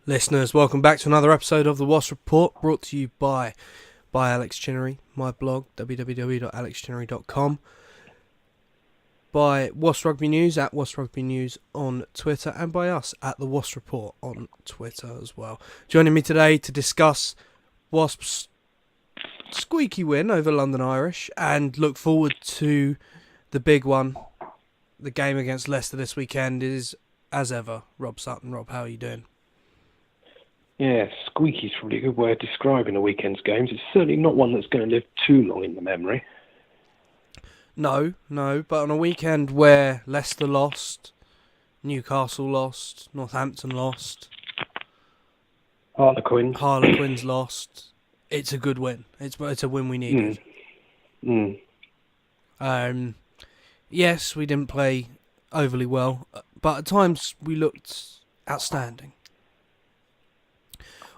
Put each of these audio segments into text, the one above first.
Listeners, welcome back to another episode of the Wasps Report, brought to you by Alex Chinnery, my blog, www.alexchinnery.com, by Wasps Rugby News, at Wasps Rugby News on Twitter, and by us, at the Wasps Report on Twitter as well. Joining me today to discuss Wasps' squeaky win over London Irish, and look forward to the big one, the game against Leicester this weekend, is, as ever, Rob Sutton. Rob, how are you doing? Yeah, squeaky's probably a good way of describing the weekend's games. It's certainly not one that's going to live too long in the memory. No, but on a weekend where Leicester lost, Newcastle lost, Northampton lost, Harlequins lost, it's a good win. It's a win we needed. Yes, we didn't play overly well, but at times we looked outstanding.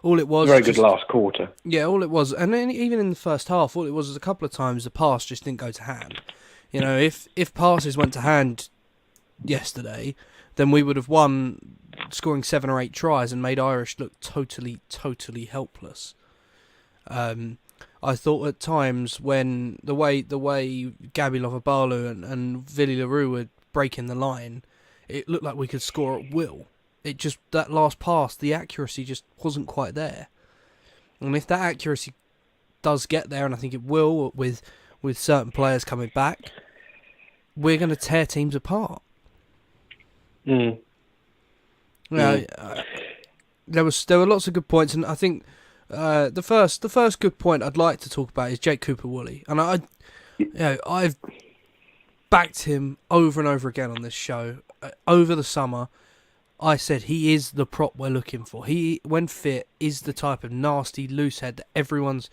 All it was very good last quarter. Yeah, all it was, and then even in the first half, all it was a couple of times the pass just didn't go to hand. You know, if passes went to hand yesterday, then we would have won, scoring 7 or 8 tries and made Irish look totally helpless. I thought at times when the way Gabi Lovabalu and Vili LaRue were breaking the line, it looked like we could score at will. It just, that last pass, the accuracy just wasn't quite there. And if that accuracy does get there, and I think it will with certain players coming back, we're going to tear teams apart. There were lots of good points, and I think the first good point I'd like to talk about is Jake Cooper-Woolley, and I've backed him over and over again on this show over the summer. I said he is the prop we're looking for. He, when fit, is the type of nasty loose head that everyone's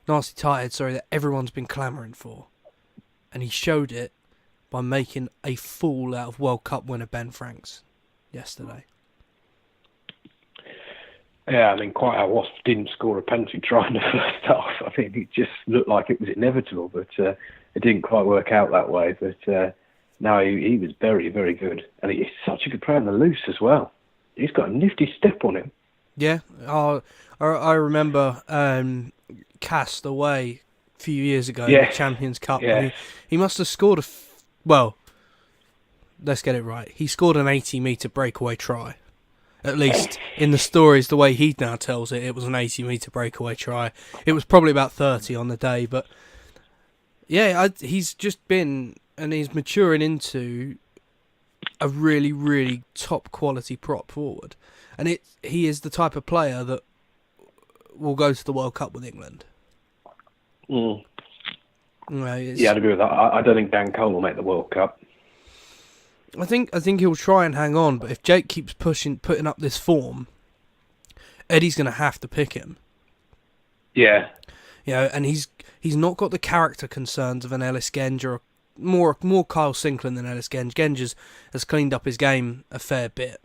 been clamouring for, and he showed it by making a fool out of World Cup winner Ben Franks yesterday. Yeah, I mean, quite how Wasps didn't score a penalty try in the first half. I mean, it just looked like it was inevitable, but it didn't quite work out that way. But no, he was very, very good. And he's such a good player on the loose as well. He's got a nifty step on him. Yeah, I remember Cast away a few years ago in the Champions Cup. Yeah. He must have scored well, let's get it right. He scored an 80-metre breakaway try. At least in the stories, the way he now tells it, it was an 80-metre breakaway try. It was probably about 30 on the day, but yeah, he's just been, and he's maturing into a really, really top quality prop forward. And he is the type of player that will go to the World Cup with England. Yeah, I'd agree with that. I don't think Dan Cole will make the World Cup. I think he'll try and hang on, but if Jake keeps putting up this form, Eddie's going to have to pick him. Yeah. You know, and he's not got the character concerns of an Ellis Genge, or more Kyle Sinclair than Ellis Genge. Genge has cleaned up his game a fair bit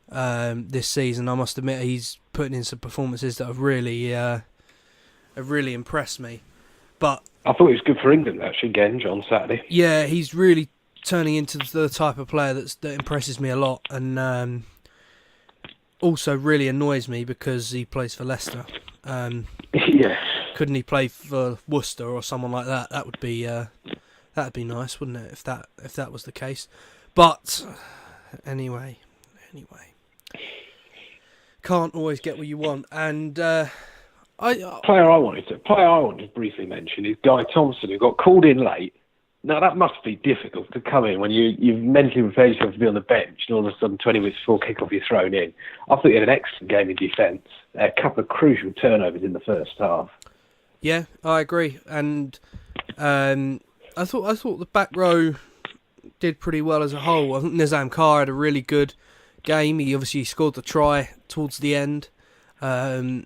this season. I must admit, he's putting in some performances that have really impressed me. But I thought he was good for England, actually, Genge, on Saturday. Yeah, he's really turning into the type of player that impresses me a lot, and also really annoys me because he plays for Leicester. Yeah. Couldn't he play for Worcester or someone like that? That'd be nice, wouldn't it? If that was the case. But anyway, can't always get what you want. And player I wanted to briefly mention is Guy Thompson, who got called in late. Now, that must be difficult to come in when you've mentally prepared yourself to be on the bench, and all of a sudden, 20 minutes before kick-off, you're thrown in. I thought he had an excellent game in defence. A couple of crucial turnovers in the first half. Yeah, I agree. And I thought the back row did pretty well as a whole. I think Nizam Kar had a really good game. He obviously scored the try towards the end. And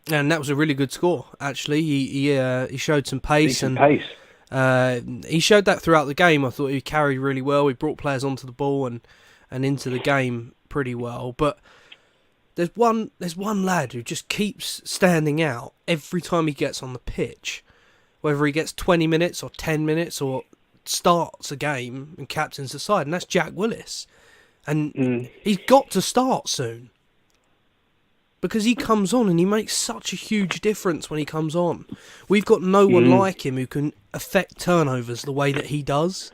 that was a really good score, actually. He showed some pace. He showed that throughout the game. I thought he carried really well. He brought players onto the ball and into the game pretty well. But there's one lad who just keeps standing out every time he gets on the pitch. Whether he gets 20 minutes or 10 minutes or starts a game and captains the side, and that's Jack Willis. And he's got to start soon. because he comes on and he makes such a huge difference when he comes on. We've got no one like him who can affect turnovers the way that he does.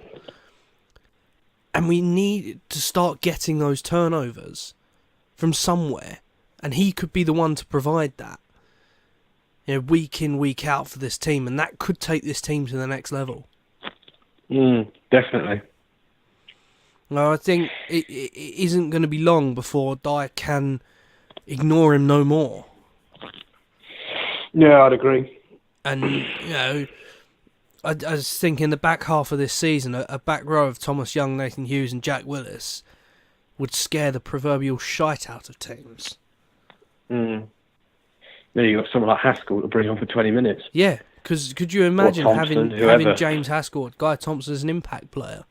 And we need to start getting those turnovers from somewhere. And he could be the one to provide that. Week in, week out for this team. And that could take this team to the next level. Definitely. Well, I think it isn't going to be long before Dyer can ignore him no more. Yeah, I'd agree. And, I was thinking the back half of this season, a back row of Thomas Young, Nathan Hughes and Jack Willis would scare the proverbial shite out of teams. Then you got someone like Haskell to bring on for 20 minutes. Yeah, because could you imagine Thompson, having James Haskell, Guy Thompson as an impact player,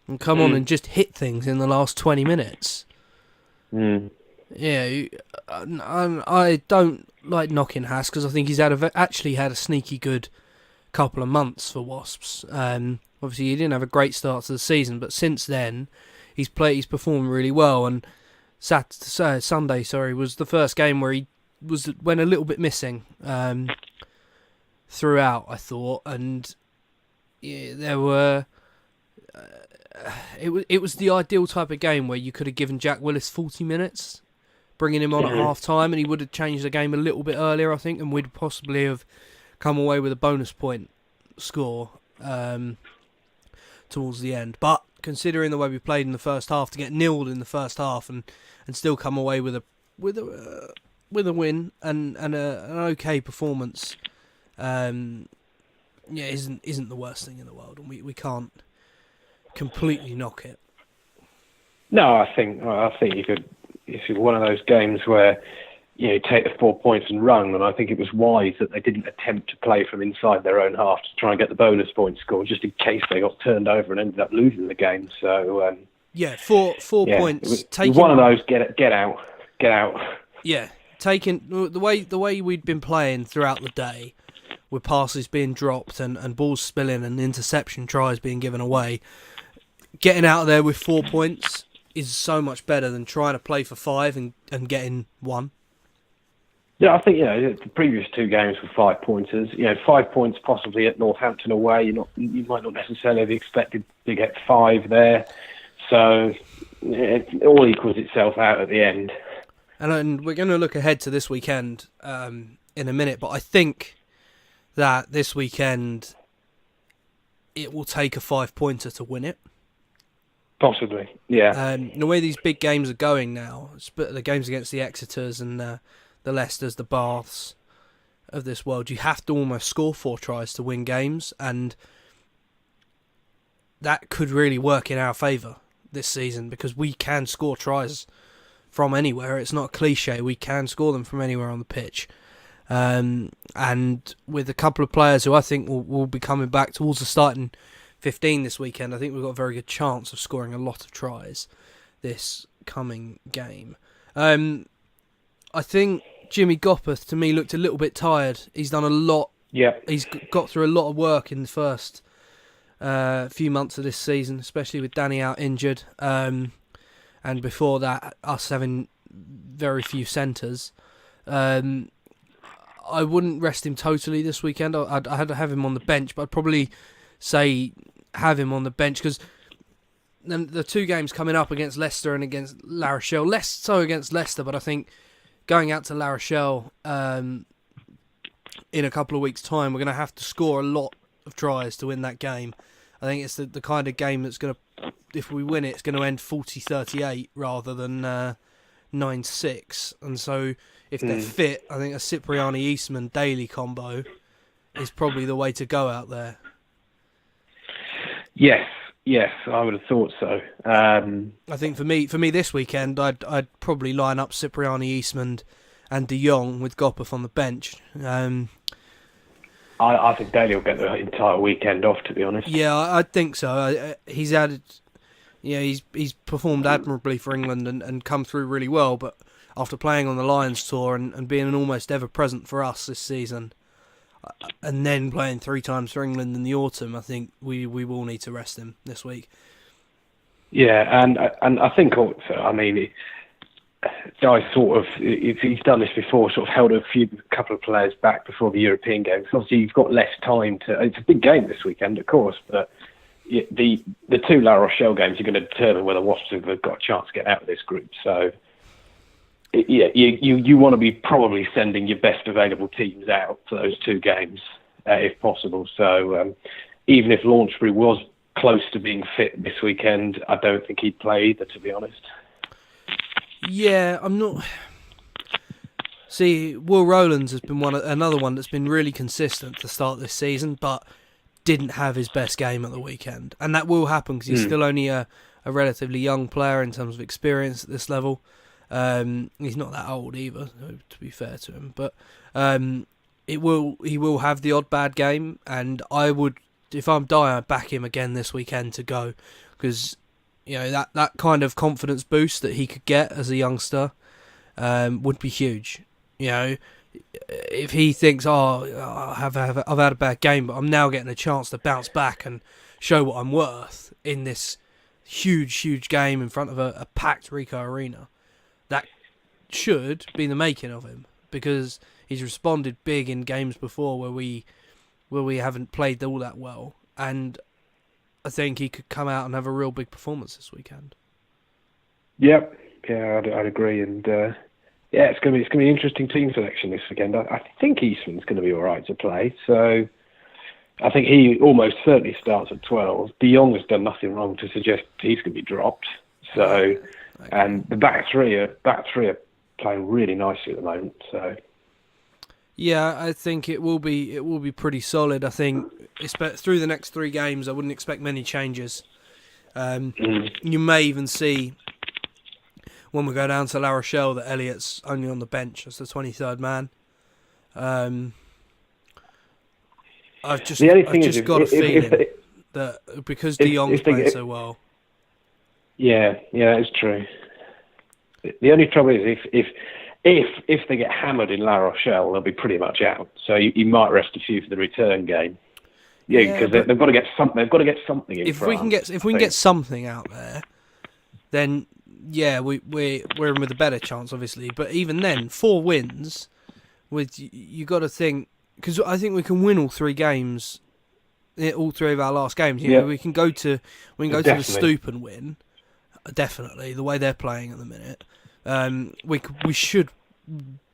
and come on and just hit things in the last 20 minutes? Yeah, I don't like knocking Hask because I think he's actually had a sneaky good couple of months for Wasps. Obviously, he didn't have a great start to the season, but since then, he's performed really well. And Sunday, was the first game where he went a little bit missing throughout, I thought, and there were. It was the ideal type of game where you could have given Jack Willis 40 minutes, bringing him on at half time, and he would have changed the game a little bit earlier, I think, and we'd possibly have come away with a bonus point score towards the end. But considering the way we played in the first half, to get nilled in the first half and still come away with a win and an okay performance, isn't the worst thing in the world, and we can't completely knock it. No, I think you could. It's one of those games where take the 4 points and run, and I think it was wise that they didn't attempt to play from inside their own half to try and get the bonus point score, just in case they got turned over and ended up losing the game. So four points. It was one of those get out. Yeah, taking the way we'd been playing throughout the day, with passes being dropped and balls spilling and interception tries being given away. Getting out of there with 4 points is so much better than trying to play for 5 and getting 1. Yeah, I think the previous 2 games were 5 pointers. 5 points possibly at Northampton away. You might not necessarily have expected to get 5 there. So it all equals itself out at the end. And we're going to look ahead to this weekend in a minute, but I think that this weekend it will take a 5-pointer to win it. Possibly, yeah. The way these big games are going now, the games against the Exeters and the Leicesters, the Baths of this world, you have to almost score 4 tries to win games, and that could really work in our favour this season because we can score tries from anywhere. It's not a cliche. We can score them from anywhere on the pitch. And with a couple of players who I think will be coming back towards the starting 15 this weekend, I think we've got a very good chance of scoring a lot of tries this coming game. I think Jimmy Gopperth, to me, looked a little bit tired. He's done a lot. Yeah. He's got through a lot of work in the first few months of this season, especially with Danny out injured. And before that, us having very few centres. I wouldn't rest him totally this weekend. I'd have him on the bench, but I'd probably say have him on the bench because the 2 games coming up against Leicester and against La Rochelle, less so against Leicester, but I think going out to La Rochelle in a couple of weeks' time, we're going to have to score a lot of tries to win that game. I think it's the kind of game that's going to, if we win it, it's going to end 40-38 rather than 9-6. And so if they're fit, I think a Cipriani-Eastman Daly combo is probably the way to go out there. Yes, I would have thought so. I think for me this weekend, I'd probably line up Cipriani-Eastman and De Jong with Gopperth on the bench. I think Daly will get the entire weekend off, to be honest. Yeah, I think so. He's added, he's performed admirably for England and come through really well. But after playing on the Lions tour and being an almost ever present for us this season, and then playing 3 times for England in the autumn, I think we will need to rest him this week. Yeah, and I think also, I mean, Guy sort of, if he's done this before, sort of held couple of players back before the European games. Obviously, you've got less time to. It's a big game this weekend, of course, but the two La Rochelle games are going to determine whether Wasps have got a chance to get out of this group. So, you want to be probably sending your best available teams out for those two games, if possible. So, even if Launchbury was close to being fit this weekend, I don't think he'd play either, to be honest. Yeah, I'm not. See, Will Rowlands has been another one that's been really consistent to start this season, but didn't have his best game at the weekend, and that will happen because he's still only a relatively young player in terms of experience at this level. He's not that old either, to be fair to him, but he will have the odd bad game, and I would, if I'm Dyer, back him again this weekend to go, because that kind of confidence boost that he could get as a youngster would be huge. If he thinks, I've had a bad game, but I'm now getting a chance to bounce back and show what I'm worth in this huge game in front of a packed Ricoh Arena, that should be the making of him, because he's responded big in games before where we haven't played all that well, and I think he could come out and have a real big performance this weekend. Yep, yeah, I'd agree, and it's going to be an interesting team selection this weekend. I think Eastman's going to be all right to play, so I think he almost certainly starts at 12. De Jong has done nothing wrong to suggest he's going to be dropped. So, okay. And the back three are playing really nicely at the moment. So, yeah, I think it will be pretty solid. I think through the next three games, I wouldn't expect many changes. You may even see when we go down to La Rochelle that Elliott's only on the bench as the 23rd man. I've just got a feeling that because De Jong's playing so well. Yeah, it's true. The only trouble is if they get hammered in La Rochelle, they'll be pretty much out. So you might rest a few for the return game. Yeah, because they've got to get something. They've got to get something in. If we can get something out there, then yeah, we're in with a better chance, obviously. But even then, 4 wins, you got to think, because I think we can win all 3 games, all 3 of our last games. We can go to the Stoop and win. Definitely, the way they're playing at the minute, we should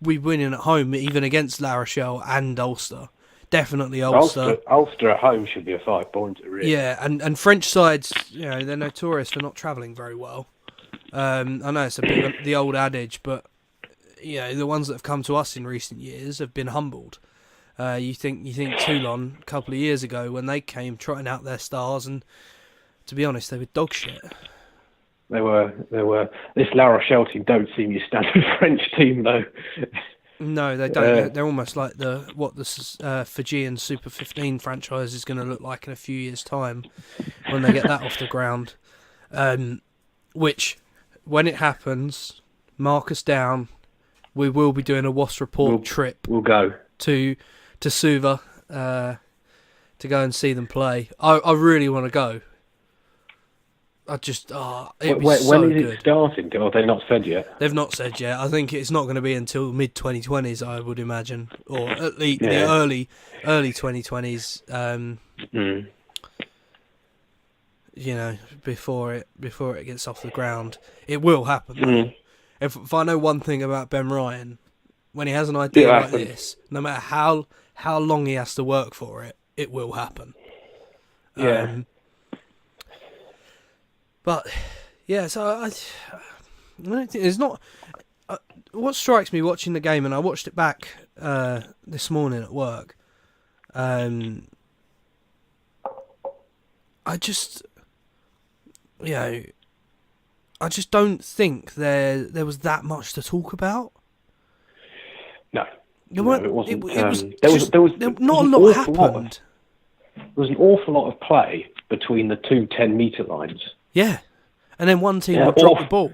be winning at home, even against La Rochelle and Ulster. Definitely Ulster. Ulster at home should be a 5 pointer, really. Yeah, and French sides, they're notorious for not travelling very well. I know it's a bit of the old adage, but the ones that have come to us in recent years have been humbled. You think Toulon a couple of years ago when they came trotting out their stars, and to be honest, they were dog shit. They were. This La Rochelle team don't seem your standard French team, though. No, they don't. They're almost like what the Fijian Super 15 franchise is going to look like in a few years' time when they get that off the ground. Which, when it happens, mark us down. We will be doing a Wasps Report trip. We'll go to Suva to go and see them play. I really want to go. When is it starting? Or they not said yet? They've not said yet. I think it's not going to be until mid-2020s, I would imagine, or at least the early 2020s. Before it gets off the ground, it will happen. If I know one thing about Ben Ryan, when he has an idea like this, no matter how long he has to work for it, it will happen. Yeah. But yeah, so I don't think there's not. What strikes me watching the game, and I watched it back this morning at work. I just don't think there was that much to talk about. No, it wasn't. Not a lot happened. There was an awful lot of play between the 2 10-metre lines. Yeah, and then one team would drop the ball.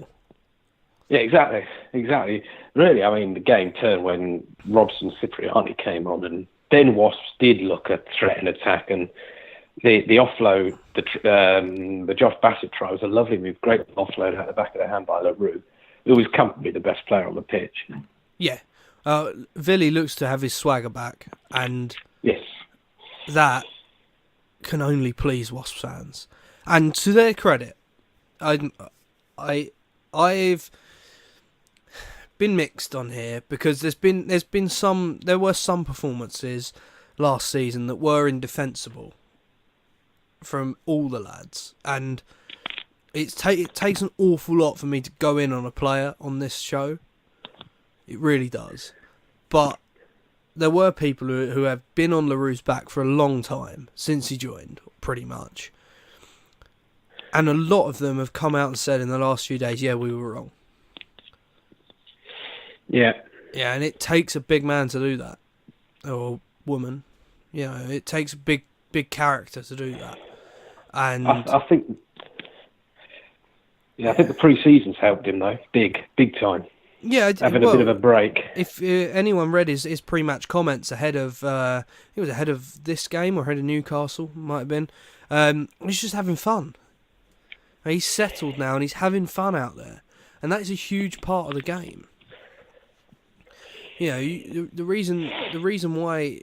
Yeah, exactly. Really, I mean, the game turned when Robson Cipriani came on, and then Wasps did look at threat and attack, and the offload, the Josh Bassett try was a lovely move, great offload at the back of the hand by LaRue. always comfortably the best player on the pitch. Yeah. Villy looks to have his swagger back, and Yes. that can only please Wasps fans. And to their credit, I've been mixed on here because there were some performances last season that were indefensible from all the lads, and it takes an awful lot for me to go in on a player on this show. It really does. But there were people who have been on LaRue's back for a long time, since he joined, pretty much. And a lot of them have come out and said in the last few days, yeah, we were wrong. Yeah. Yeah, and it takes a big man to do that. Or woman. You know, it takes a big character to do that. And I think... Yeah, I think the pre-season's helped him, though. Big time. Yeah, having a bit of a break. If anyone read his pre-match comments ahead of, it was ahead of this game or ahead of Newcastle, might have been. He's just having fun. He's settled now and he's having fun out there, and that is a huge part of the game. You know, the reason why,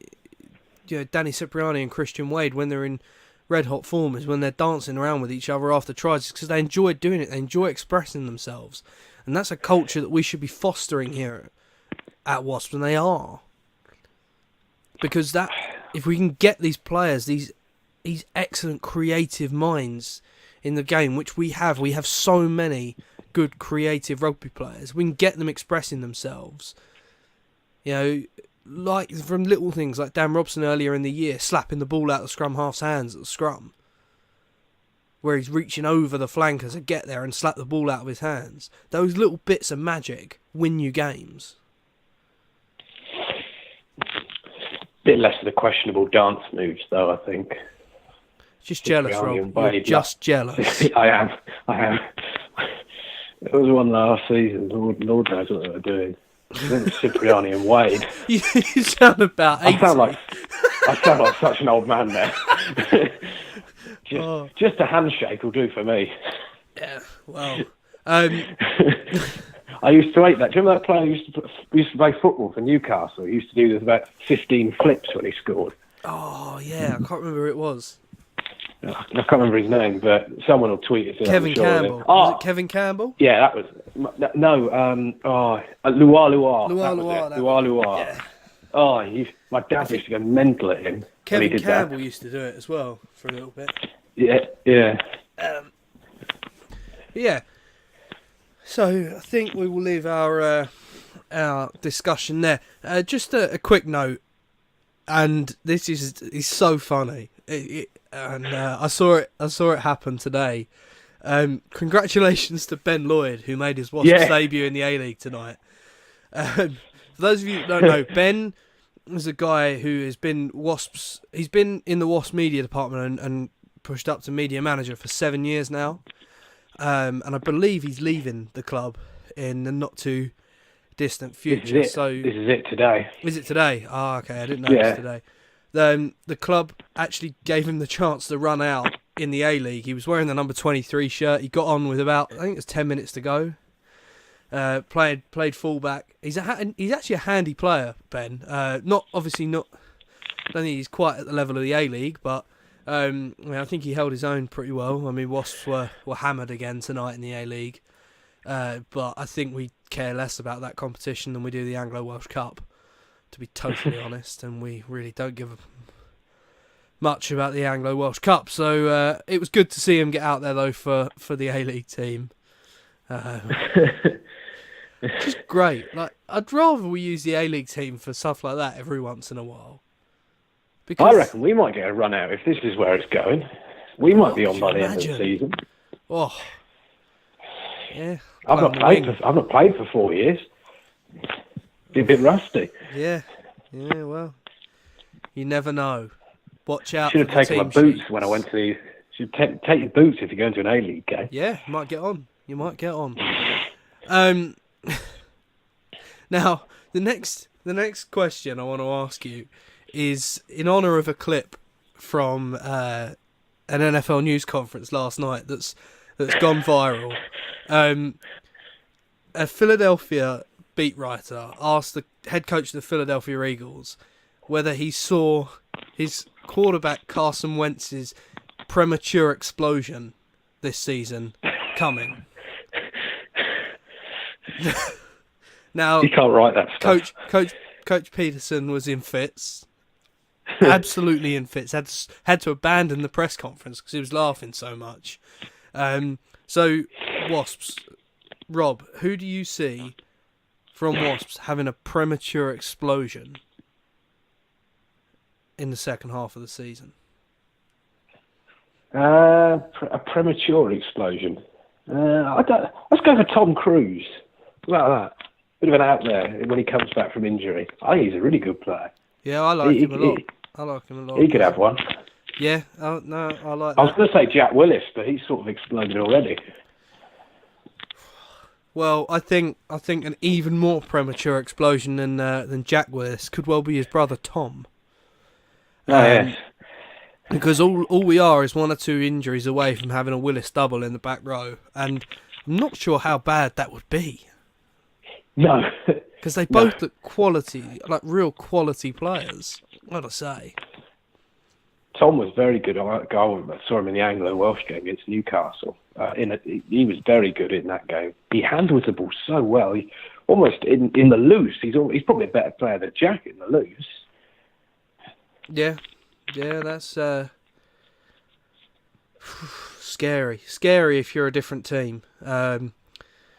you know, Danny Cipriani and Christian Wade, when they're in red hot form, is when they're dancing around with each other after tries, because they enjoy doing it. They enjoy expressing themselves. And that's a culture that we should be fostering here at Wasps, and they are. Because that, if we can get these players, these excellent creative minds in the game, which we have so many good creative rugby players, we can get them expressing themselves. You know, like from little things like Dan Robson earlier in the year, slapping the ball out of scrum half's hands at the scrum, where he's reaching over the flanker to get there and slap the ball out of his hands. Those little bits of magic win you games. Bit less of the questionable dance moves, though, I think. Just jealous, Rob. You're just jealous. I am. There was one last season. Lord knows what they were doing. I think Cipriani and Wade. You sound about 80. I sound like such an old man there. Just a handshake will do for me. Yeah, well. I used to hate that. Do you remember that player who used to play football for Newcastle? He used to do about 15 flips when he scored. Oh, yeah, I can't remember who it was. I can't remember his name, but someone will tweet it. Kevin Campbell. Was it Kevin Campbell? Yeah, that was... No, Luar. Luar. Yeah. Oh, my dad used to go mental at him. Kevin Campbell used to do it as well for a little bit. Yeah. Yeah. So I think we will leave our discussion there. Just a quick note, and this is so funny. I saw it happen today. Congratulations to Ben Lloyd, who made his Wasps debut in the A-League tonight. For those of you who don't know, Ben is a guy who has been Wasps. He's been in the Wasps media department and pushed up to media manager for 7 years now. And I believe he's leaving the club in the not too distant future. This is it today. Is it today? Oh, okay. I didn't know it was today. The club actually gave him the chance to run out in the A-League. He was wearing the number 23 shirt. He got on with about, I think it was 10 minutes to go. Played fullback. He's actually a handy player, Ben. I don't think he's quite at the level of the A-League, but I think he held his own pretty well. I mean, Wasps were hammered again tonight in the A-League, but I think we care less about that competition than we do the Anglo-Welsh Cup, to be totally honest, and we really don't give much about the Anglo-Welsh Cup. So it was good to see him get out there though for the A-League team. Just great. Like, I'd rather we use the A-League team for stuff like that every once in a while. Because I reckon we might get a run out if this is where it's going. We might be on by the end of the season. Oh, yeah. I've not played for 4 years. Be a bit rusty. Yeah. Well, you never know. Watch out. Should have taken my boots when I went to the. Should take your boots if you're going to an A-League game. Yeah, you might get on. Now the next question I want to ask you is in honour of a clip from an NFL news conference last night that's gone viral. a Philadelphia beat writer asked the head coach of the Philadelphia Eagles whether he saw his quarterback Carson Wentz's premature explosion this season coming. Now, you can't write that stuff. Coach Peterson was in fits, absolutely in fits. Had to abandon the press conference because he was laughing so much. So Wasps, Rob, who do you see from Wasps having a premature explosion in the second half of the season? A premature explosion. Let's go for Tom Cruise. Like that. Bit of an out there when he comes back from injury. I think he's a really good player. Yeah, I like him a lot. I like him a lot. He could have one. Yeah, no, I like that. I was going to say Jack Willis, but he's sort of exploded already. Well, I think an even more premature explosion than Jack Willis could well be his brother Tom. Yes. Because all we are is 1 or 2 injuries away from having a Willis double in the back row, and I'm not sure how bad that would be. No. Because they both look quality, like real quality players. What I say. Tom was very good. I saw him in the Anglo-Welsh game against Newcastle. He was very good in that game. He handles the ball so well. He almost in the loose. He's probably a better player than Jack in the loose. Yeah, that's scary. Scary if you're a different team.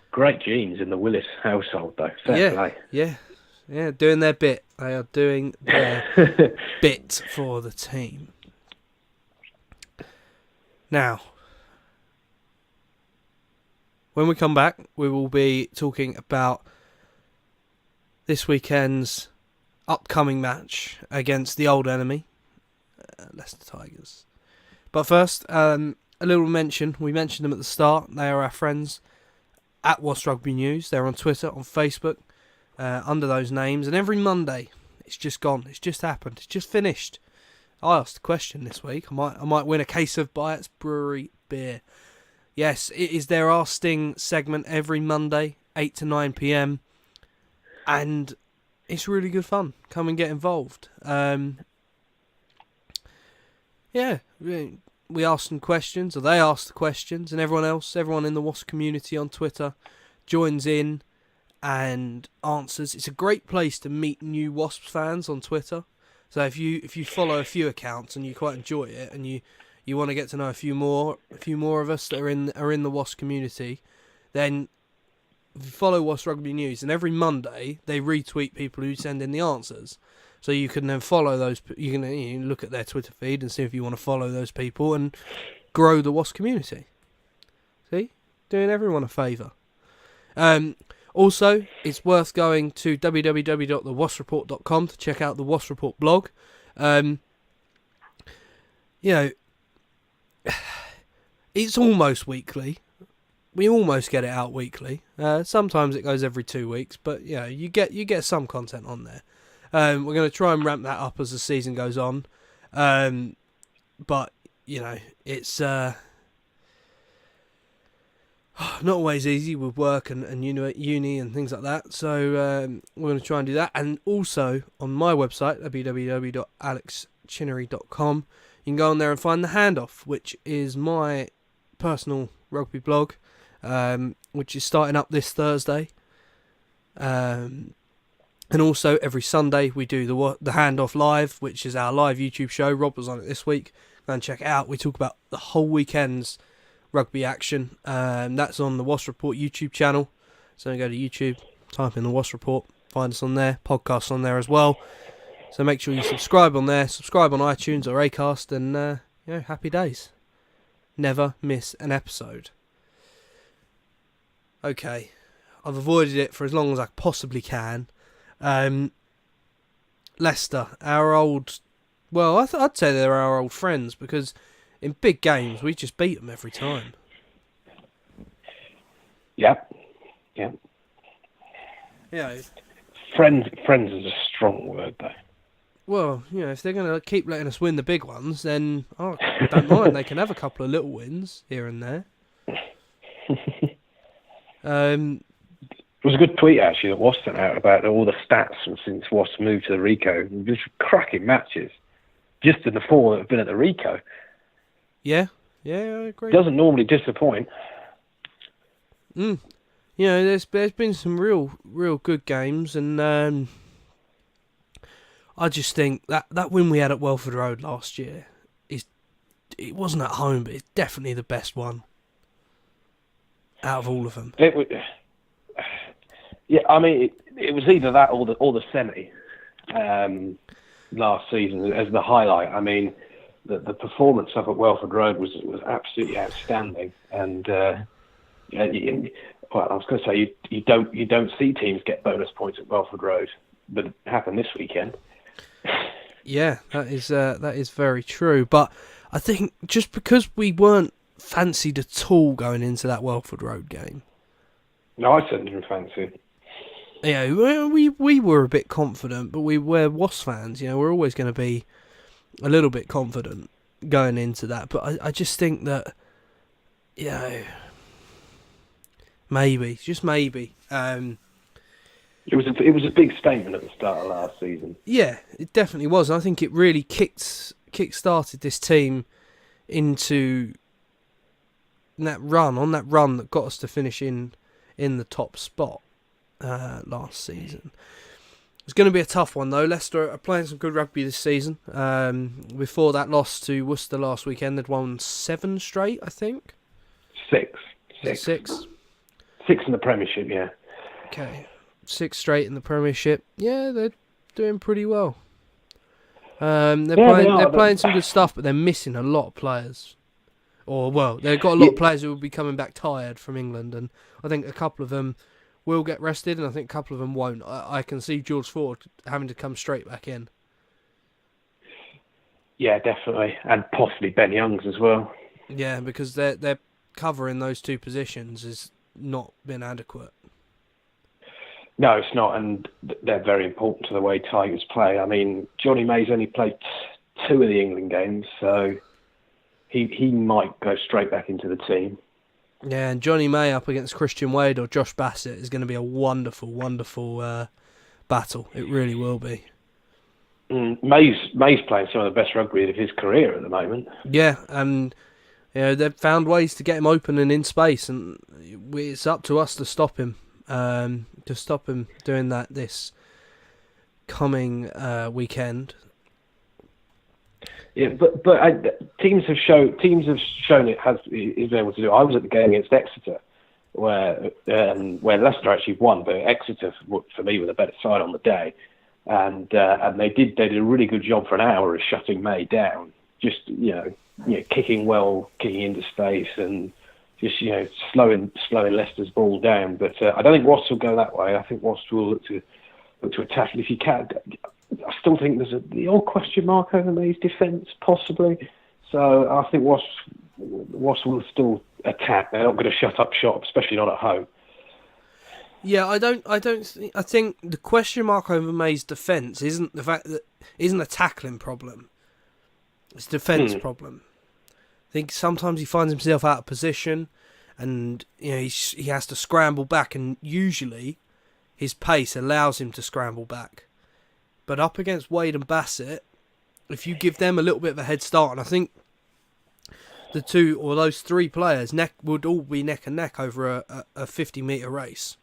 Great genes in the Willis household, though. Fair play. Yeah, doing their bit. They are doing their bit for the team. Now, when we come back, we will be talking about this weekend's upcoming match against the old enemy, Leicester Tigers. But first, a little mention. We mentioned them at the start. They are our friends at Wasps Rugby News. They're on Twitter, on Facebook, under those names. And every Monday, it's just gone. It's just happened. It's just finished. I asked a question this week. I might win a case of Byat's Brewery beer. Yes, it is their Our Sting segment every Monday, 8 to 9 p.m. And it's really good fun. Come and get involved. Yeah, we asked some questions, or they asked the questions, and everyone in the Wasp community on Twitter joins in and answers. It's a great place to meet new Wasps fans on Twitter. So if you follow a few accounts and you quite enjoy it, and you want to get to know a few more of us that are in the Wasp community, then follow Wasp Rugby News, and every Monday they retweet people who send in the answers. So you can then follow those. You can look at their Twitter feed and see if you want to follow those people and grow the Wasp community. See, doing everyone a favour. Also, it's worth going to www.thewaspreport.com to check out the Wasp Report blog. It's almost weekly. We almost get it out weekly. Sometimes it goes every 2 weeks, but you get some content on there. We're going to try and ramp that up as the season goes on. But it's not always easy with work and uni and things like that. So we're going to try and do that. And also on my website, www.alexchinnery.com, you can go on there and find The Handoff, which is my personal rugby blog, which is starting up this Thursday. And also every Sunday we do the Handoff Live, which is our live YouTube show. Rob was on it this week. Go and check it out. We talk about the whole weekend's rugby action. That's on the Wasp Report YouTube channel. So go to YouTube, type in the Wasp Report, find us on there. Podcasts on there as well. So make sure you subscribe on there. Subscribe on iTunes or Acast, and happy days. Never miss an episode. Okay, I've avoided it for as long as I possibly can. Leicester, our old... Well, I'd say they're our old friends, because in big games, we just beat them every time. Yep. Friends is a strong word, though. Well, if they're going to keep letting us win the big ones, then I don't mind. They can have a couple of little wins here and there. There was a good tweet actually that Wasps sent out about all the stats since Wasps moved to the Rico. Just cracking matches, just in the 4 that have been at the Rico. Yeah, I agree. Doesn't normally disappoint. You know, there's been some real good games, and I just think that win we had at Welford Road last year it wasn't at home, but it's definitely the best one out of all of them. Yeah, I mean, it was either that or the semi last season as the highlight. I mean, the performance up at Welford Road was absolutely outstanding, and well, I was going to say you don't see teams get bonus points at Welford Road, but it happened this weekend. Yeah, that is very true. But I think just because we weren't fancied at all going into that Welford Road game. No, I certainly didn't fancy it. Yeah, we were a bit confident, but we're Wasps fans. You know, we're always going to be a little bit confident going into that. But I just think that, you know, just maybe. It was a big statement at the start of last season. Yeah, it definitely was. I think it really kick-started this team into that run that got us to finish in the top spot last season. It's going to be a tough one though. Leicester are playing some good rugby this season. Before that loss to Worcester last weekend, they'd won 7 straight, I think. Six. 6 in the Premiership, yeah. Okay. 6 straight in the Premiership. Yeah, they're doing pretty well. They're playing some good stuff, but they're missing a lot of players. Or, well, they've got a lot of players who will be coming back tired from England, and I think a couple of them will get rested, and I think a couple of them won't. I can see George Ford having to come straight back in. Yeah, definitely, and possibly Ben Youngs as well. Yeah, because their covering those 2 positions has not been adequate. No, it's not, and they're very important to the way Tigers play. I mean, Johnny May's only played 2 of the England games, so he might go straight back into the team. Yeah, and Johnny May up against Christian Wade or Josh Bassett is going to be a wonderful, wonderful battle. It really will be. May's playing some of the best rugby of his career at the moment. Yeah, and you know, they've found ways to get him open and in space, and it's up to us to stop him. Doing that this coming weekend. Yeah, but teams have shown it is able to do. I was at the game against Exeter, where Leicester actually won, but Exeter for me were the better side on the day, and they did a really good job for an hour of shutting May down. Just kicking into space and just slowing Leicester's ball down. But I don't think Wasps will go that way. I think Wasps will look to attack. And if you can, I still think there's the old question mark over May's defence, possibly. So I think Wasps will still attack. They're not going to shut up shop, especially not at home. Yeah, I think the question mark over May's defence isn't a tackling problem. It's a defence problem. I think sometimes he finds himself out of position, and he has to scramble back, and usually his pace allows him to scramble back. But up against Wade and Bassett, if you give them a little bit of a head start, and I think the 2 or those 3 players would all be neck and neck over a 50-metre race.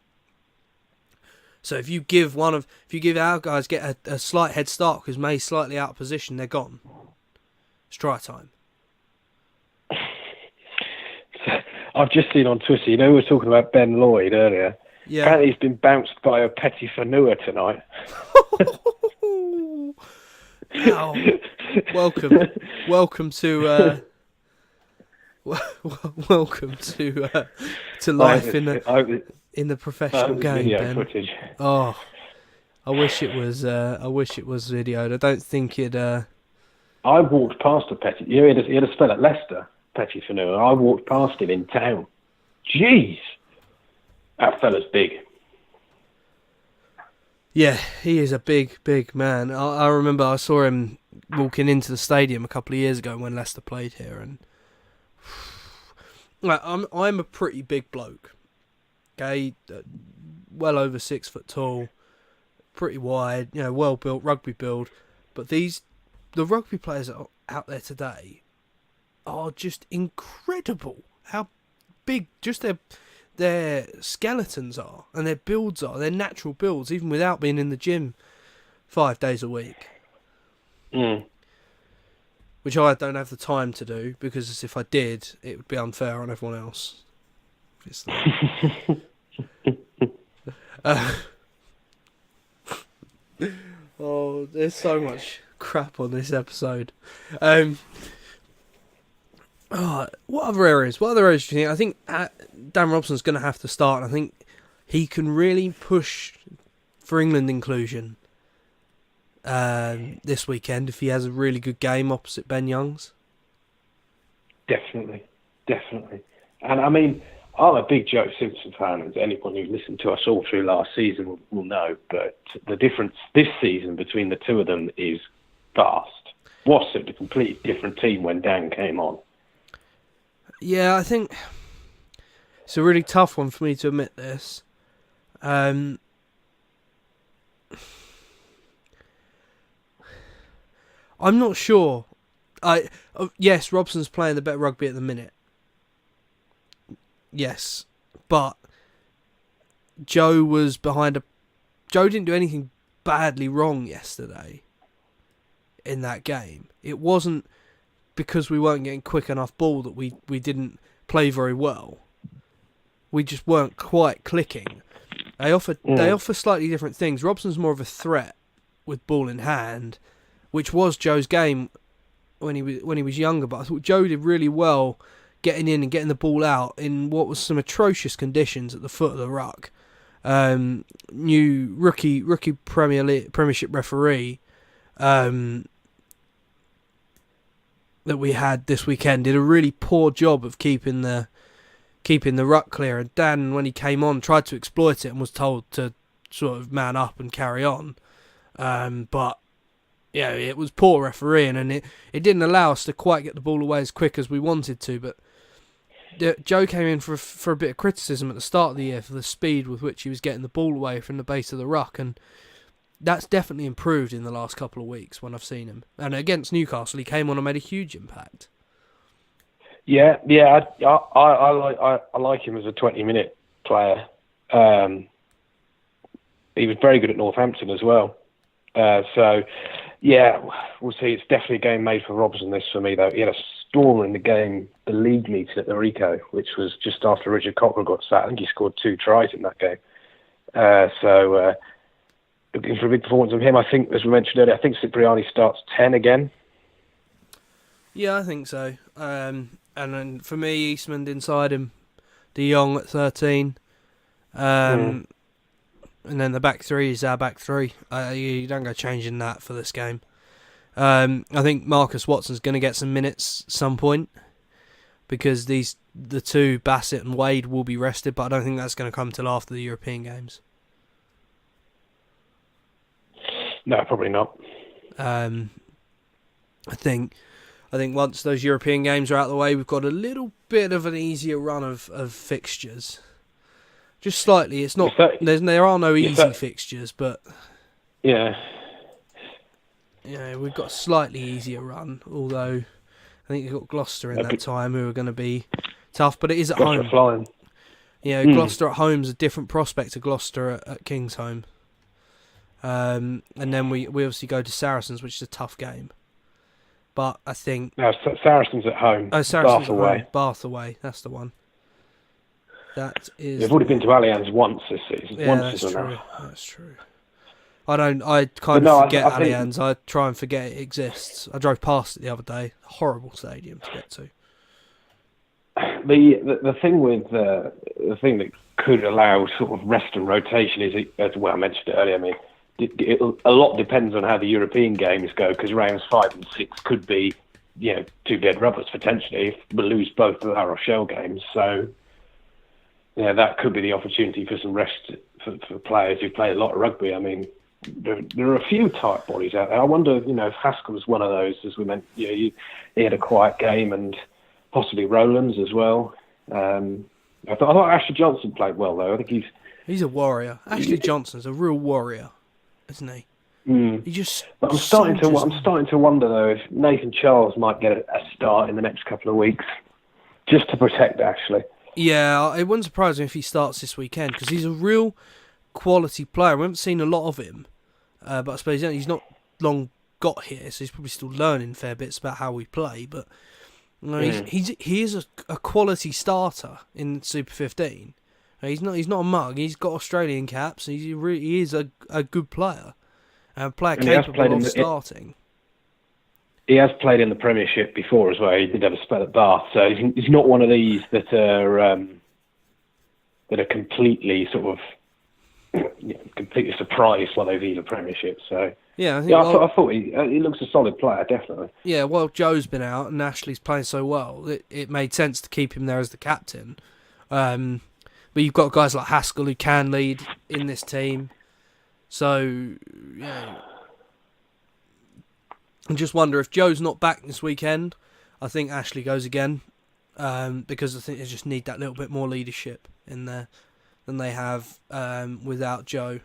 So if you give our guys get a slight head start because May's slightly out of position, they're gone. It's try time. I've just seen on Twitter, we were talking about Ben Lloyd earlier. Yeah. Apparently he's been bounced by a Petit Fanua tonight. Wow. Welcome to life in the professional game, Ben. Footage. Oh, I wish it was videoed. I don't think it. I walked past a Petit. He had a spell at Leicester, Petit Fanua. I walked past him in town. Jeez, that fella's big. Yeah, he is a big man. I remember I saw him walking into the stadium a couple of years ago when Leicester played here, and I'm a pretty big bloke. Okay, well over 6 foot tall, pretty wide, well built rugby build. But the rugby players that are out there today are just incredible. How big just their skeletons are and their builds are, their natural builds, even without being in the gym 5 days a week. Which I don't have the time to do, because if I did, it would be unfair on everyone else. Oh, there's so much crap on this episode. What other areas? What other areas do you think? I think Dan Robson's going to have to start. I think he can really push for England inclusion this weekend if he has a really good game opposite Ben Youngs. Definitely. And I mean, I'm a big Joe Simpson fan, as anyone who's listened to us all through last season will know, but the difference this season between the two of them is vast. Wasps a completely different team when Dan came on. Yeah, I think it's a really tough one for me to admit this. I'm not sure. Yes, Robson's playing the better rugby at the minute. Yes, but Joe was behind Joe didn't do anything badly wrong yesterday in that game. It wasn't because we weren't getting quick enough ball that we didn't play very well. We just weren't quite clicking. They offer slightly different things. Robson's more of a threat with ball in hand, which was Joe's game when he was younger. But I thought Joe did really well getting in and getting the ball out in what was some atrocious conditions at the foot of the ruck. New rookie Premiership referee that we had this weekend did a really poor job of keeping the ruck clear. And Dan, when he came on, tried to exploit it and was told to sort of man up and carry on. But yeah, it was poor refereeing, and it didn't allow us to quite get the ball away as quick as we wanted to. But Joe came in for a bit of criticism at the start of the year for the speed with which he was getting the ball away from the base of the ruck, and that's definitely improved in the last couple of weeks when I've seen him. And against Newcastle, he came on and made a huge impact. Yeah, I like him as a 20-minute player. He was very good at Northampton as well. So, yeah, we'll see. It's definitely a game made for Robson, this for me, though. He had a stormer in the game, the league meeting at the Rico, which was just after Richard Cockrell got sacked. I think he scored 2 tries in that game. So, looking for a big performance from him. I think, as we mentioned earlier, I think Cipriani starts 10 again. Yeah, I think so. And then for me, Eastman inside him, De Jong at 13. And then the back three is our back three. You don't go changing that for this game. I think Marcus Watson's going to get some minutes at some point because the two, Bassett and Wade, will be rested, but I don't think that's going to come till after the European games. No, probably not. I think once those European games are out of the way, we've got a little bit of an easier run of fixtures. Just slightly. It's not. There are no easy fixtures, but yeah, we've got a slightly easier run. Although I think you've got Gloucester in that time, who are going to be tough. But it is at home. Flying. Gloucester at home is a different prospect to Gloucester at Kingsholm. And then we obviously go to Saracens, which is a tough game. But I think Saracens at home. Oh, Saracens Bath away. Home. Bath away. That's the one. That is. They've already been to Allianz once this season. Yeah, that's true. That's true. I forget Allianz. I try and forget it exists. I drove past it the other day. Horrible stadium to get to. The thing with the thing that could allow sort of rest and rotation is, as well, I mentioned it earlier. I mean, a lot depends on how the European games go, because rounds 5 and 6 could be, 2 dead rubbers potentially if we lose both of our Rochelle games. So. Yeah, that could be the opportunity for some rest for players who play a lot of rugby. I mean, there are a few tight bodies out there. I wonder, if Haskell's one of those, as we meant. He had a quiet game, and possibly Rowlands as well. I thought Ashley Johnson played well, though. I think He's a warrior. Ashley Johnson's a real warrior, isn't he? Mm. He just. But I'm starting to wonder though if Nathan Charles might get a start in the next couple of weeks, just to protect Ashley. Yeah, it wouldn't surprise me if he starts this weekend because he's a real quality player. We haven't seen a lot of him, but I suppose he's not long got here, so he's probably still learning fair bits about how we play. But you know, he is a quality starter in Super 15. He's not a mug. He's got Australian caps. He is a good player. A player capable of starting. He has played in the Premiership before as well. He did have a spell at Bath, so he's not one of these that are completely sort of completely surprised while they leave the Premiership. So yeah, I thought he looks a solid player, definitely. Yeah, well, Joe's been out and Ashley's playing so well, it made sense to keep him there as the captain. But you've got guys like Haskell who can lead in this team. So, yeah. I just wonder if Joe's not back this weekend, I think Ashley goes again. Because I think they just need that little bit more leadership in there than they have without Joe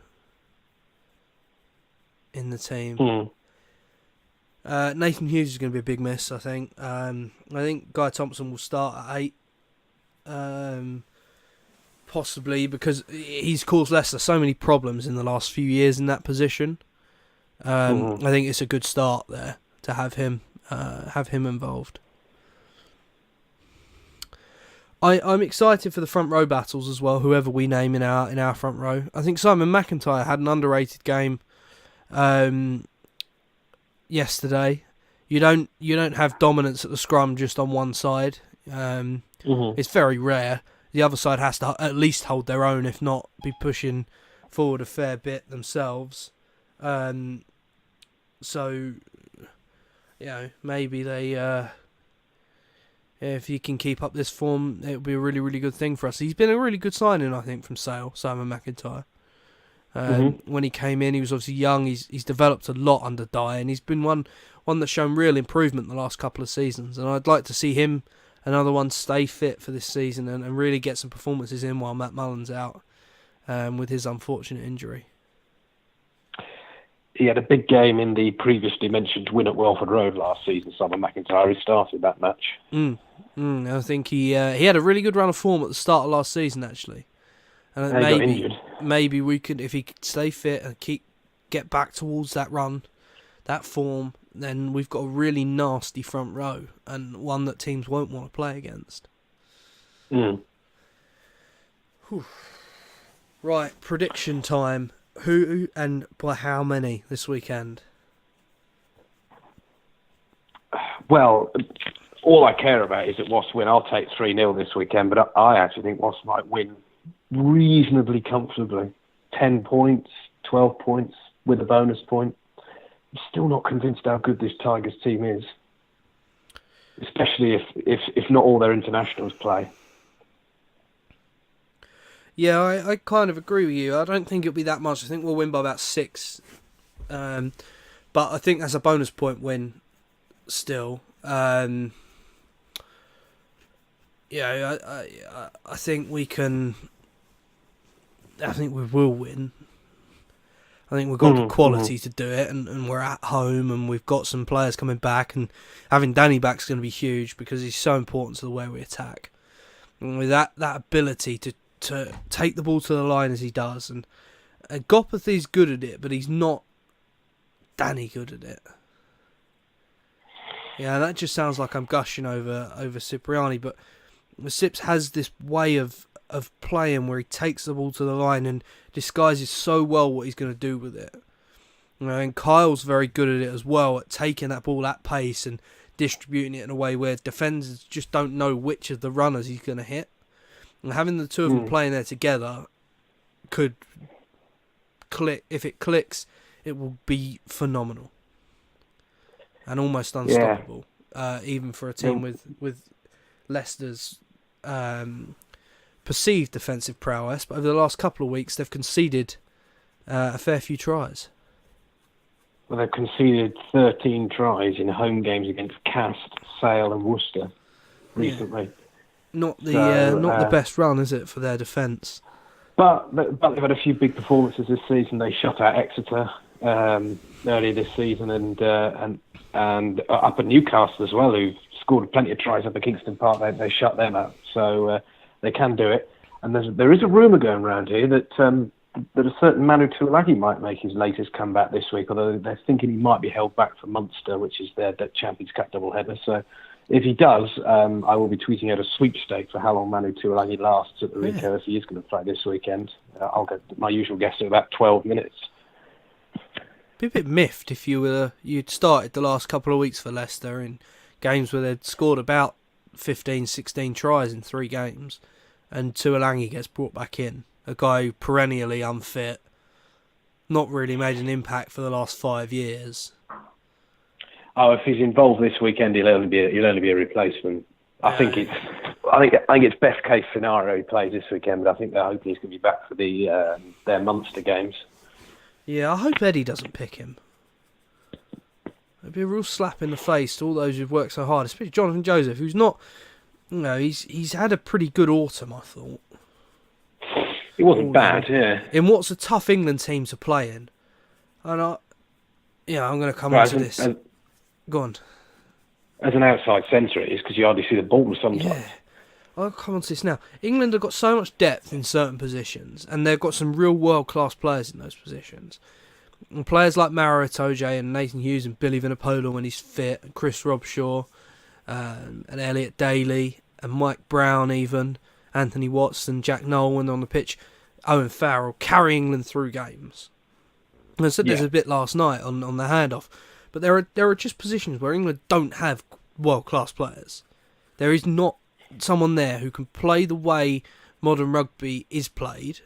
in the team. Nathan Hughes is going to be a big miss, I think. I think Guy Thompson will start at 8. Possibly because he's caused Leicester so many problems in the last few years in that position. I think it's a good start there to have him involved. I'm excited for the front row battles as well. Whoever we name in our front row, I think Simon McIntyre had an underrated game yesterday. You don't have dominance at the scrum just on one side. It's very rare. The other side has to at least hold their own, if not be pushing forward a fair bit themselves. So, maybe they, if he can keep up this form, it would be a really, really good thing for us. He's been a really good signing, I think, from Sale, Simon McIntyre. When he came in, he was obviously young. He's developed a lot under Dye, and he's been one that's shown real improvement the last couple of seasons. And I'd like to see him, another one, stay fit for this season and really get some performances in while Matt Mullen's out with his unfortunate injury. He had a big game in the previously mentioned win at Welford Road last season. Simon McIntyre, he started that match. I think he had a really good run of form at the start of last season, actually. And he got injured. Maybe we could, if he could stay fit and get back towards that run, that form, then we've got a really nasty front row and one that teams won't want to play against. Right, prediction time. Who and by how many this weekend? Well, all I care about is that Wasps win. I'll take 3-0 this weekend, but I actually think Wasps might win reasonably comfortably. 10 points, 12 points with a bonus point. I'm still not convinced how good this Tigers team is, especially if not all their internationals play. Yeah, I kind of agree with you. I don't think it'll be that much. I think we'll win by about 6. But I think that's a bonus point win still. I think we can... I think we will win. I think we've got the quality to do it, and we're at home, and we've got some players coming back, and having Danny back is going to be huge because he's so important to the way we attack. And with that ability to take the ball to the line as he does, and Gopathy's good at it, but he's not Danny good at it. Yeah, that just sounds like I'm gushing over Cipriani, but Sips has this way of playing where he takes the ball to the line and disguises so well what he's going to do with it. And Kyle's very good at it as well, at taking that ball at pace and distributing it in a way where defenders just don't know which of the runners he's going to hit. And having the two of them playing there together could click. If it clicks, it will be phenomenal and almost unstoppable. Even for a team with Leicester's perceived defensive prowess, but over the last couple of weeks they've conceded a fair few tries. Well, they've conceded 13 tries in home games against Cast, Sale and Worcester recently. Not the best run, is it, for their defence? But they've had a few big performances this season. They shut out Exeter earlier this season, and up at Newcastle as well, who scored plenty of tries up at Kingston Park. They shut them out, so they can do it. And there is a rumour going around here that a certain Manu Tuilagi might make his latest comeback this week, although they're thinking he might be held back for Munster, which is their Champions Cup doubleheader. So if he does, I will be tweeting out a sweepstake for how long Manu Tuilagi lasts at the Ricoh if he is going to play this weekend. I'll get my usual guess at about 12 minutes. Be a bit miffed if you'd started the last couple of weeks for Leicester in games where they'd scored about 15, 16 tries in 3 games, and Tuilagi gets brought back in. A guy who perennially unfit, not really made an impact for the last 5 years. Oh, if he's involved this weekend, he'll only be a replacement. I think it's best case scenario he plays this weekend, but I think they're hoping he's going to be back for their Munster games. Yeah, I hope Eddie doesn't pick him. It'd be a real slap in the face to all those who've worked so hard, especially Jonathan Joseph, who's not, he's had a pretty good autumn, I thought. It wasn't bad, yeah. In what's a tough England team to play in. And I'm going to come on to this. Go on. As an outside centre, it is because you hardly see the ball sometimes. Yeah. I'll come on to this now. England have got so much depth in certain positions, and they've got some real world-class players in those positions. And players like Maro Itoje and Nathan Hughes and Billy Vunipola when he's fit, and Chris Robshaw, and Elliot Daly, and Mike Brown even, Anthony Watson, Jack Nolan on the pitch, Owen Farrell, carry England through games. And I said this a bit last night on the handoff, but there are just positions where England don't have world-class players. There is not someone there who can play the way modern rugby is played,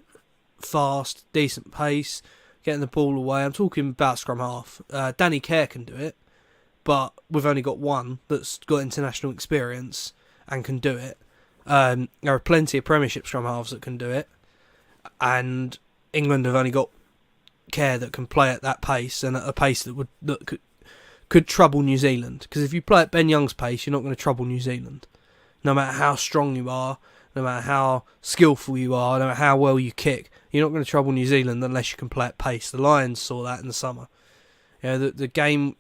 fast, decent pace, getting the ball away. I'm talking about scrum half. Danny Kerr can do it, but we've only got one that's got international experience and can do it. There are plenty of Premiership scrum halves that can do it, and England have only got Kerr that can play at that pace and at a pace that could trouble New Zealand. Because if you play at Ben Young's pace, you're not going to trouble New Zealand. No matter how strong you are, no matter how skillful you are, no matter how well you kick, you're not going to trouble New Zealand unless you can play at pace. The Lions saw that in the summer. The game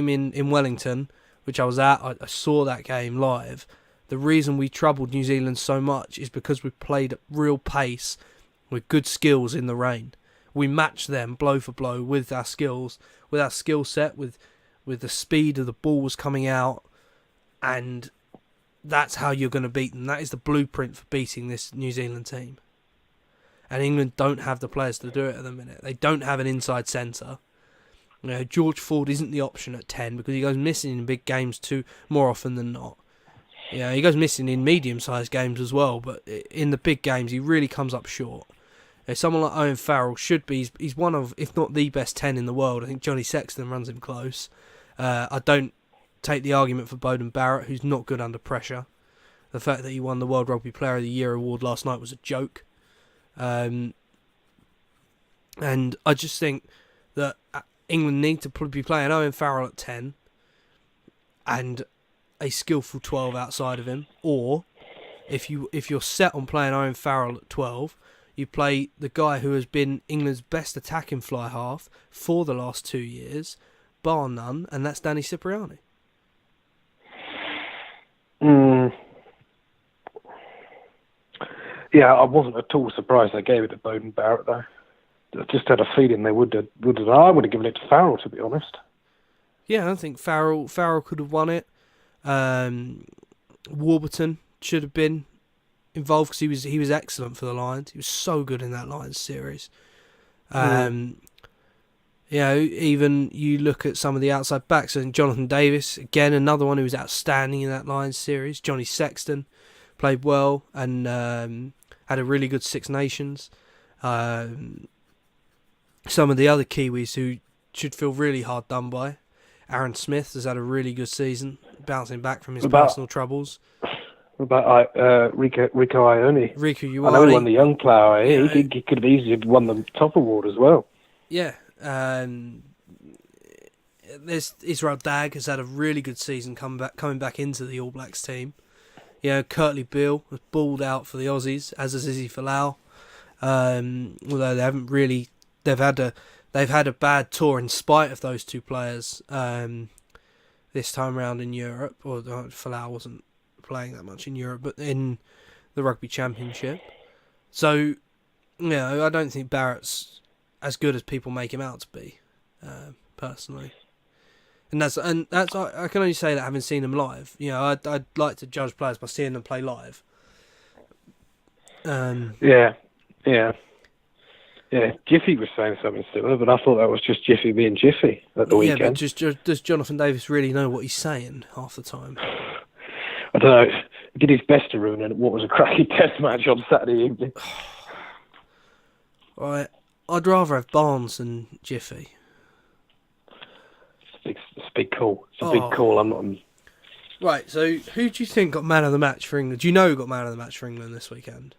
in Wellington, which I was at, I saw that game live. The reason we troubled New Zealand so much is because we played at real pace with good skills in the rain. We matched them blow for blow with our skills, with our skill set, with the speed of the balls coming out, and that's how you're going to beat them. That is the blueprint for beating this New Zealand team. And England don't have the players to do it at the minute. They don't have an inside centre. George Ford isn't the option at 10 because he goes missing in big games more often than not. He goes missing in medium-sized games as well, but in the big games he really comes up short. Someone like Owen Farrell should be. He's one of, if not the best 10 in the world. I think Johnny Sexton runs him close. I don't take the argument for Beauden Barrett, who's not good under pressure. The fact that he won the World Rugby Player of the Year award last night was a joke. And I just think that England need to probably be playing Owen Farrell at 10 and a skillful 12 outside of him. Or if you're set on playing Owen Farrell at 12, you play the guy who has been England's best attacking fly half for the last 2 years, bar none, and that's Danny Cipriani. Yeah, I wasn't at all surprised they gave it to Beauden Barrett, though. I just had a feeling they would have. I would have given it to Farrell, to be honest. Yeah, I think Farrell could have won it. Warburton should have been involved because he was excellent for the Lions. He was so good in that Lions series. Even you look at some of the outside backs, and Jonathan Davis, again, another one who was outstanding in that Lions series. Johnny Sexton played well and had a really good Six Nations. Some of the other Kiwis who should feel really hard done by. Aaron Smith has had a really good season, bouncing back from his personal troubles. What about Rico Ioane? Rico Ioane. I know he won the Young Player. He could have easily won the top award as well. Yeah. There's Israel Dag has had a really good season coming back into the All Blacks team. Curtly Beale was balled out for the Aussies, as is Izzy Folau. Although they haven't really, they've had a bad tour in spite of those two players. This time around in Europe, or Falau wasn't playing that much in Europe, but in the Rugby Championship. So, I don't think Barrett's as good as people make him out to be, personally. And that's I can only say that having seen them live. I'd like to judge players by seeing them play live. Yeah. Jiffy was saying something similar, but I thought that was just Jiffy being Jiffy at the weekend. Yeah, but does Jonathan Davis really know what he's saying half the time? I don't know. He did his best to ruin what was a cracking test match on Saturday evening. Right, I'd rather have Barnes than Jiffy. It's a big call. It's a big call. I'm not. Right, so who do you think got man of the match for England? Do you know who got man of the match for England this weekend?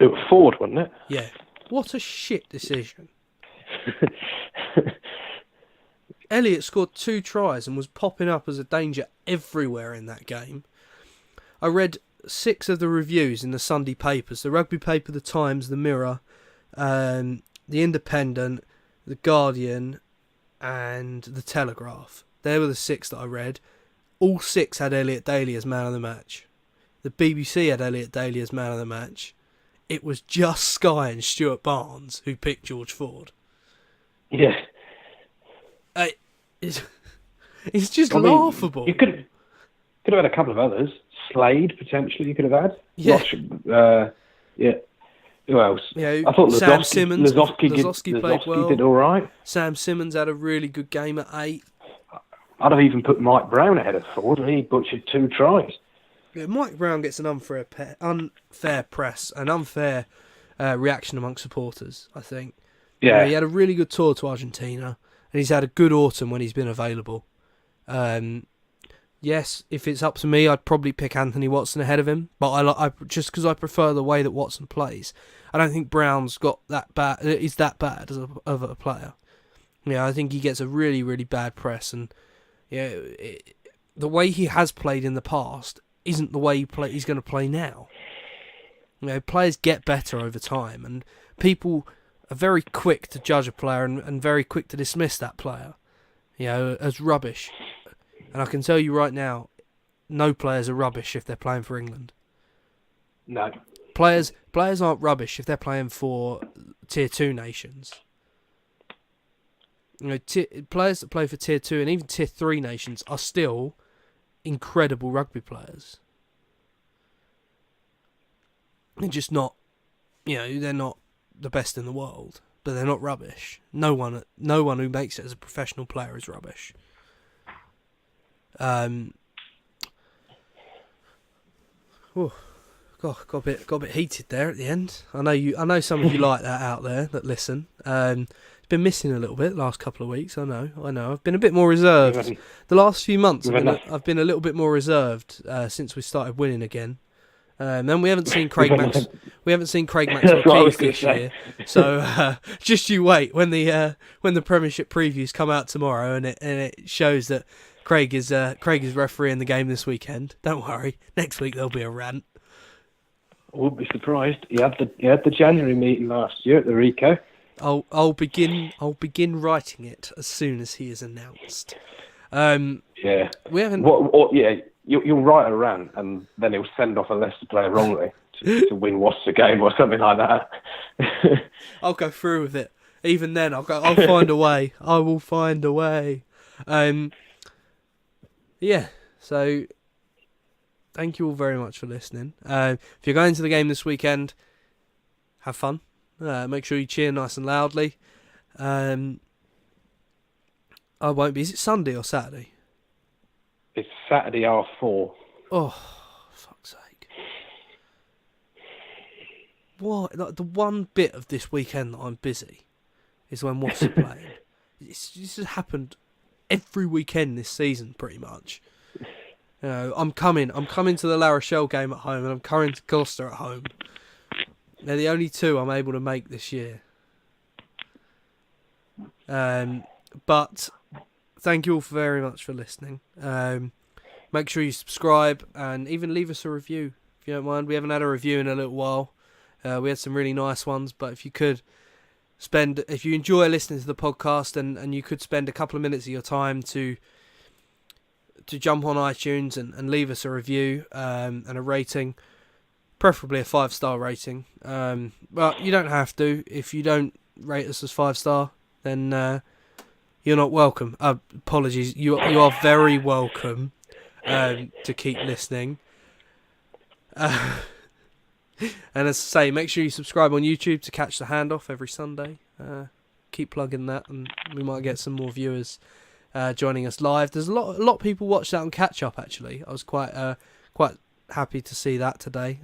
It was Ford, wasn't it? Yeah. What a shit decision. Elliott scored 2 tries and was popping up as a danger everywhere in that game. I read 6 of the reviews in the Sunday papers: the Rugby paper, the Times, the Mirror, the Independent, the Guardian, and the Telegraph. They were the 6 that I read. All 6 had Elliott Daly as man of the match. The BBC had Elliott Daly as man of the match. It was just Sky and Stuart Barnes who picked George Ford. Yeah. It's just laughable. You could have had a couple of others. Slade, potentially, you could have had. Yeah. Who else? I thought Sam Simmons. Lazowski played well. Did all right. Sam Simmons had a really good game at 8. I'd have even put Mike Brown ahead of Ford, and he butchered 2 tries. Yeah, Mike Brown gets an unfair press, an unfair reaction amongst supporters, I think. Yeah. He had a really good tour to Argentina, and he's had a good autumn when he's been available. Yes, if it's up to me, I'd probably pick Anthony Watson ahead of him, but I just because I prefer the way that Watson plays. I don't think Brown's got that bad. He's that bad of a player. I think he gets a really, really bad press, and the way he has played in the past isn't the way he's going to play now. Players get better over time, and people are very quick to judge a player and very quick to dismiss that player, as rubbish. And I can tell you right now, no players are rubbish if they're playing for England. No. Players aren't rubbish if they're playing for Tier 2 nations. Players that play for Tier 2 and even Tier 3 nations are still incredible rugby players. They're just not, they're not the best in the world, but they're not rubbish. No one who makes it as a professional player is rubbish. Got a bit heated there at the end. I know some of you like that out there that listen. It's been missing a little bit the last couple of weeks. I know. I've been a bit more reserved. The last few months I've been a little bit more reserved since we started winning again. Then we haven't seen Craig Maxwell Keith this year. So just you wait when the Premiership previews come out tomorrow and it shows that Craig is refereeing the game this weekend. Don't worry, next week there'll be a rant. I wouldn't be surprised. He had the January meeting last year at the Rico. I'll begin writing it as soon as he is announced. Yeah. We haven't. You'll write a rant and then he'll send off a Leicester player wrongly to win Wasps a game or something like that. I'll go through with it. Even then, I'll find a way. I will find a way. Yeah. So, thank you all very much for listening. If you're going to the game this weekend, have fun. Make sure you cheer nice and loudly. I won't be. Is it Sunday or Saturday? It's Saturday R4. Oh, fuck's sake. What? Like, the one bit of this weekend that I'm busy is when Wasps are playing. This has happened every weekend this season, pretty much. I'm coming to the La Rochelle game at home, and I'm coming to Gloucester at home. They're the only 2 I'm able to make this year. But thank you all very much for listening. Make sure you subscribe and even leave us a review if you don't mind. We haven't had a review in a little while. We had some really nice ones, but if you enjoy listening to the podcast and you could spend a couple of minutes of your time to jump on iTunes and leave us a review and a rating, preferably a 5-star rating. But you don't have to. If you don't rate us as 5-star, then you're not welcome. Apologies. You are very welcome to keep listening. And as I say, make sure you subscribe on YouTube to catch the handoff every Sunday. Keep plugging that, and we might get some more viewers joining us live. There's a lot of people watch that on catch up. Actually, I was quite happy to see that today.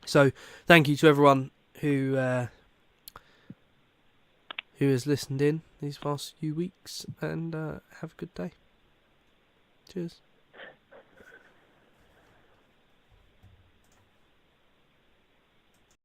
So thank you to everyone who has listened in these past few weeks, and have a good day. Cheers.